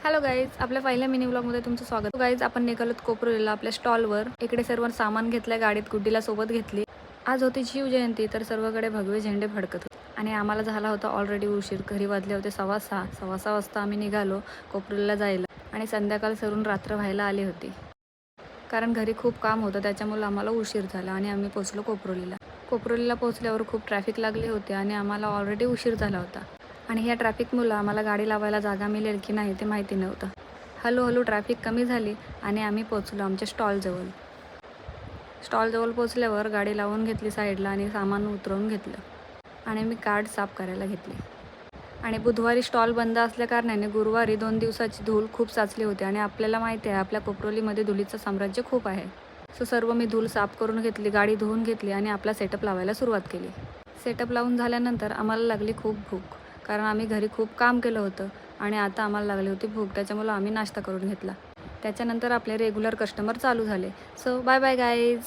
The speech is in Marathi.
हॅलो गाईज, आपल्या पहिल्या मिनी व्लॉगमध्ये तुमचं स्वागत. गाईज, आपण निघालोत कोपरोलीला आपल्या स्टॉलवर. इकडे सर्व सामान घेतलं, गाडीत गुड्डीला सोबत घेतली. आज होती शिवजयंती, तर सर्वकडे भगवे झेंडे फडकत होते आणि आम्हाला झाला होता ऑलरेडी उशीर. घरी वाजले होते 6:15 वाजता आम्ही निघालो कोपरोलीला जायला आणि संध्याकाळ सरून रात्र व्हायला आली होती. कारण घरी खूप काम होतं, त्याच्यामुळे आम्हाला उशीर झाला आणि आम्ही पोचलो कोपरोलीला. कोपरोलीला पोचल्यावर खूप ट्रॅफिक लागले होते आणि आम्हाला ऑलरेडी उशीर झाला होता आणि ह्या ट्रॅफिकमुळं आम्हाला गाडी लावायला जागा मिळेल की नाही ते माहिती नव्हतं. हळूहळू ट्रॅफिक कमी झाली आणि आम्ही पोचलो आमच्या स्टॉलजवळ पोचल्यावर गाडी लावून घेतली साईडला आणि सामान उतरवून घेतलं आणि मी कार्ड साफ करायला घेतली. आणि बुधवारी स्टॉल बंद असल्याकारणाने गुरुवारी 2 दिवसाची धूळ खूप साचली होती आणि आपल्याला माहिती आहे आपल्या कोपरोलीमध्ये धुळीचं साम्राज्य खूप आहे. सर्व मी धूळ साफ करून घेतली, गाडी धुवून घेतली आणि आपला सेटअप लावायला सुरुवात केली. सेटअप लावून झाल्यानंतर आम्हाला लागली खूप भूक, कारण आम्ही घरी खूप काम केलं होतं आणि आता आम्हाला लागली होती भूक. त्याच्यामुळं आम्ही नाश्ता करून घेतला. त्याच्यानंतर आपले रेग्युलर कस्टमर चालू झाले. So bye bye guys.